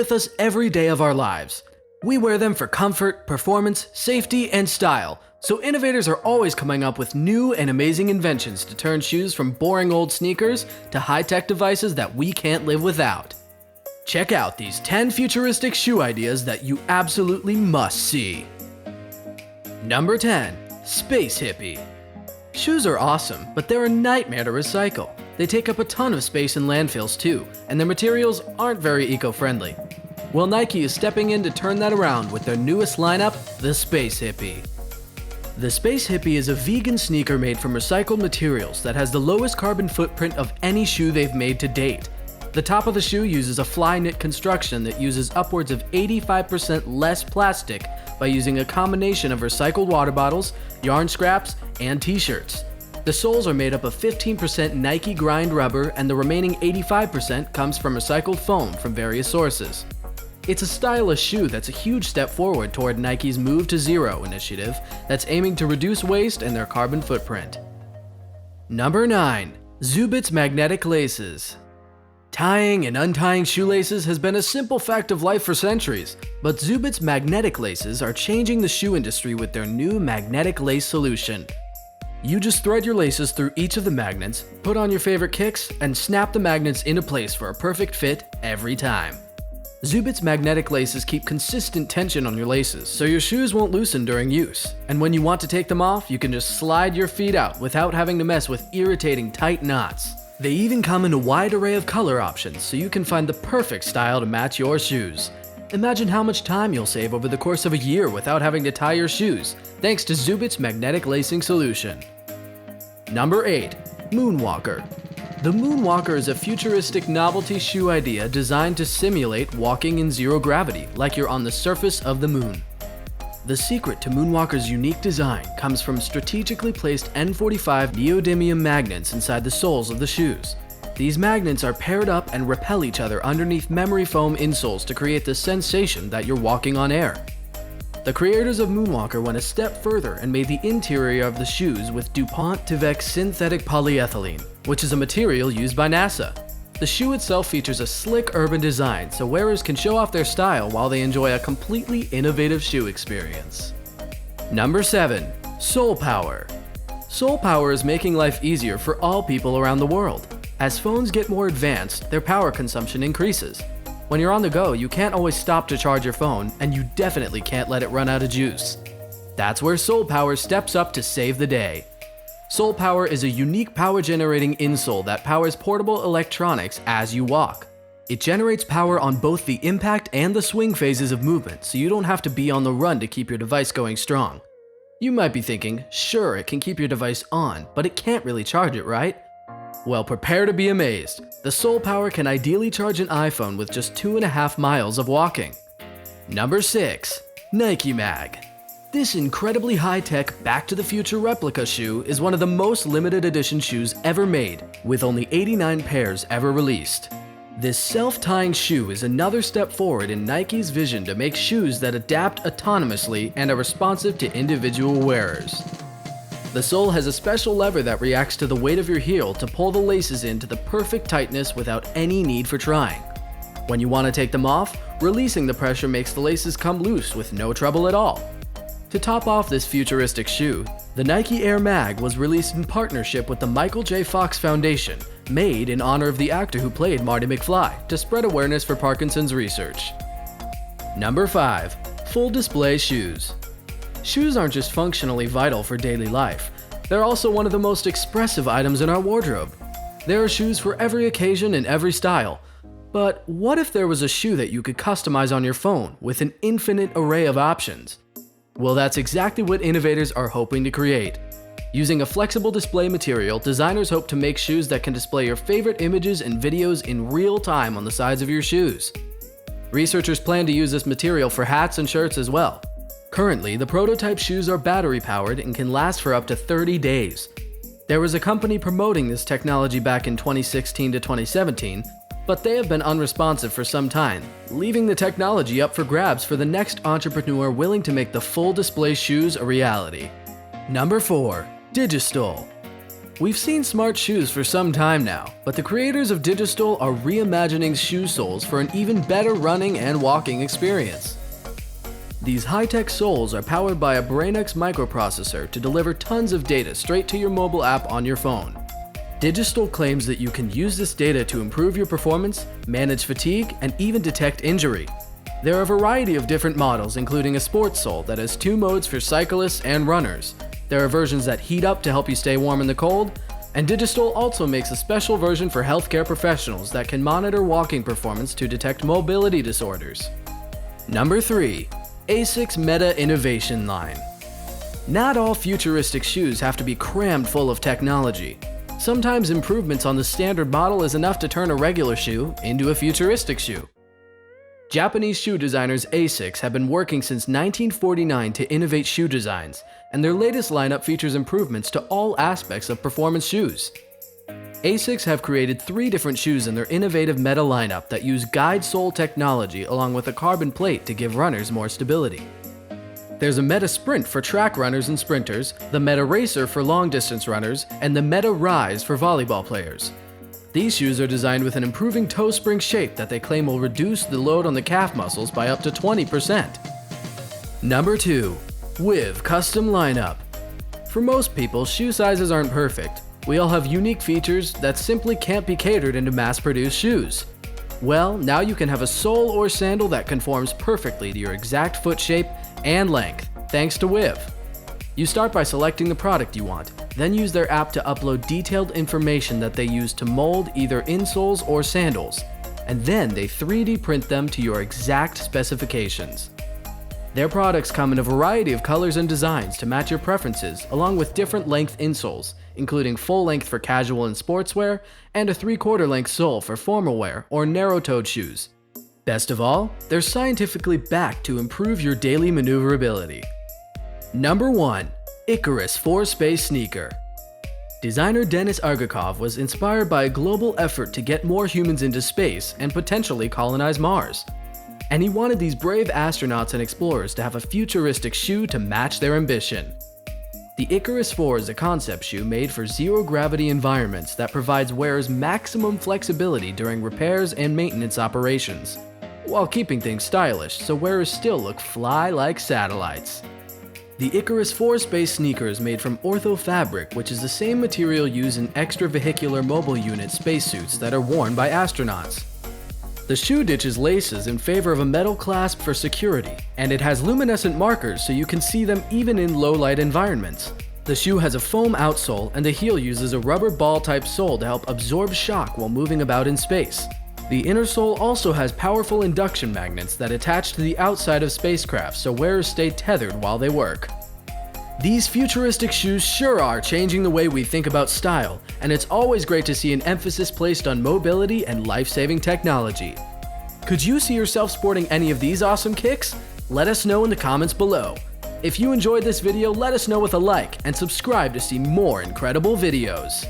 with us every day of our lives. We wear them for comfort, performance, safety, and style, so innovators are always coming up with new and amazing inventions to turn shoes from boring old sneakers to high-tech devices that we can't live without. Check out these 10 futuristic shoe ideas that you absolutely must see. Number 10. Space Hippie. Shoes are awesome, but they're a nightmare to recycle. They take up a ton of space in landfills too, and their materials aren't very eco-friendly. Well, Nike is stepping in to turn that around with their newest lineup, the Space Hippie. The Space Hippie is a vegan sneaker made from recycled materials that has the lowest carbon footprint of any shoe they've made to date. The top of the shoe uses a fly knit construction that uses upwards of 85% less plastic by using a combination of recycled water bottles, yarn scraps, and t-shirts. The soles are made up of 15% Nike grind rubber, and the remaining 85% comes from recycled foam from various sources. It's a stylish shoe that's a huge step forward toward Nike's Move to Zero initiative that's aiming to reduce waste and their carbon footprint. Number 9. Zubit's Magnetic Laces. Tying and untying shoelaces has been a simple fact of life for centuries, but Zubit's magnetic laces are changing the shoe industry with their new magnetic lace solution. You just thread your laces through each of the magnets, put on your favorite kicks, and snap the magnets into place for a perfect fit every time. Zubit's magnetic laces keep consistent tension on your laces, so your shoes won't loosen during use. And when you want to take them off, you can just slide your feet out without having to mess with irritating tight knots. They even come in a wide array of color options, so you can find the perfect style to match your shoes. Imagine how much time you'll save over the course of a year without having to tie your shoes, thanks to Zubit's magnetic lacing solution. Number 8. Moonwalker. The Moonwalker is a futuristic novelty shoe idea designed to simulate walking in zero gravity, like you're on the surface of the moon. The secret to Moonwalker's unique design comes from strategically placed N45 neodymium magnets inside the soles of the shoes. These magnets are paired up and repel each other underneath memory foam insoles to create the sensation that you're walking on air. The creators of Moonwalker went a step further and made the interior of the shoes with DuPont Tyvek synthetic polyethylene, which is a material used by NASA. The shoe itself features a slick urban design so wearers can show off their style while they enjoy a completely innovative shoe experience. Number 7. Soul Power. Soul Power is making life easier for all people around the world. As phones get more advanced, their power consumption increases. When you're on the go, you can't always stop to charge your phone, and you definitely can't let it run out of juice. That's where Soul Power steps up to save the day. Soul Power is a unique power-generating insole that powers portable electronics as you walk. It generates power on both the impact and the swing phases of movement, so you don't have to be on the run to keep your device going strong. You might be thinking, sure, it can keep your device on, but it can't really charge it, right? Well, prepare to be amazed. The Soul Power can ideally charge an iPhone with just 2.5 miles of walking. Number 6. Nike Mag. This incredibly high-tech Back to the Future replica shoe is one of the most limited edition shoes ever made, with only 89 pairs ever released. This self-tying shoe is another step forward in Nike's vision to make shoes that adapt autonomously and are responsive to individual wearers. The sole has a special lever that reacts to the weight of your heel to pull the laces into the perfect tightness without any need for trying. When you want to take them off, releasing the pressure makes the laces come loose with no trouble at all. To top off this futuristic shoe, the Nike Air Mag was released in partnership with the Michael J. Fox Foundation, made in honor of the actor who played Marty McFly, to spread awareness for Parkinson's research. Number 5. Full Display Shoes. Shoes aren't just functionally vital for daily life, they're also one of the most expressive items in our wardrobe. There are shoes for every occasion and every style. But what if there was a shoe that you could customize on your phone with an infinite array of options? Well, that's exactly what innovators are hoping to create. Using a flexible display material, designers hope to make shoes that can display your favorite images and videos in real time on the sides of your shoes. Researchers plan to use this material for hats and shirts as well. Currently, the prototype shoes are battery-powered and can last for up to 30 days. There was a company promoting this technology back in 2016 to 2017, but they have been unresponsive for some time, leaving the technology up for grabs for the next entrepreneur willing to make the full display shoes a reality. Number 4. Digistol. We've seen smart shoes for some time now, but the creators of Digistol are reimagining shoe soles for an even better running and walking experience. These high-tech soles are powered by a BrainX microprocessor to deliver tons of data straight to your mobile app on your phone. Digistol claims that you can use this data to improve your performance, manage fatigue, and even detect injury. There are a variety of different models, including a sports sole that has 2 modes for cyclists and runners. There are versions that heat up to help you stay warm in the cold, and Digistol also makes a special version for healthcare professionals that can monitor walking performance to detect mobility disorders. Number 3. ASICS Meta Innovation Line. Not all futuristic shoes have to be crammed full of technology. Sometimes improvements on the standard model is enough to turn a regular shoe into a futuristic shoe. Japanese shoe designers ASICS have been working since 1949 to innovate shoe designs, and their latest lineup features improvements to all aspects of performance shoes. ASICS have created 3 different shoes in their innovative Meta lineup that use guide sole technology along with a carbon plate to give runners more stability. There's a Meta Sprint for track runners and sprinters, the Meta Racer for long-distance runners, and the Meta Rise for volleyball players. These shoes are designed with an improving toe spring shape that they claim will reduce the load on the calf muscles by up to 20%. Number 2. WIV Custom Lineup. For most people, shoe sizes aren't perfect. We all have unique features that simply can't be catered into mass-produced shoes. Well, now you can have a sole or sandal that conforms perfectly to your exact foot shape and length, thanks to WIV. You start by selecting the product you want, then use their app to upload detailed information that they use to mold either insoles or sandals, and then they 3D print them to your exact specifications. Their products come in a variety of colors and designs to match your preferences, along with different length insoles, including full length for casual and sportswear, and a 3/4 length sole for formal wear or narrow-toed shoes. Best of all, they're scientifically backed to improve your daily maneuverability. Number 1. Icarus 4-Space Sneaker. Designer Denis Argakov was inspired by a global effort to get more humans into space and potentially colonize Mars. And he wanted these brave astronauts and explorers to have a futuristic shoe to match their ambition. The Icarus 4 is a concept shoe made for zero-gravity environments that provides wearers maximum flexibility during repairs and maintenance operations, while keeping things stylish so wearers still look fly like satellites. The Icarus 4-Space sneaker is made from ortho fabric, which is the same material used in extravehicular mobile unit spacesuits that are worn by astronauts. The shoe ditches laces in favor of a metal clasp for security, and it has luminescent markers so you can see them even in low-light environments. The shoe has a foam outsole, and the heel uses a rubber ball-type sole to help absorb shock while moving about in space. The inner sole also has powerful induction magnets that attach to the outside of spacecraft so wearers stay tethered while they work. These futuristic shoes sure are changing the way we think about style, and it's always great to see an emphasis placed on mobility and life-saving technology. Could you see yourself sporting any of these awesome kicks? Let us know in the comments below. If you enjoyed this video, let us know with a like and subscribe to see more incredible videos.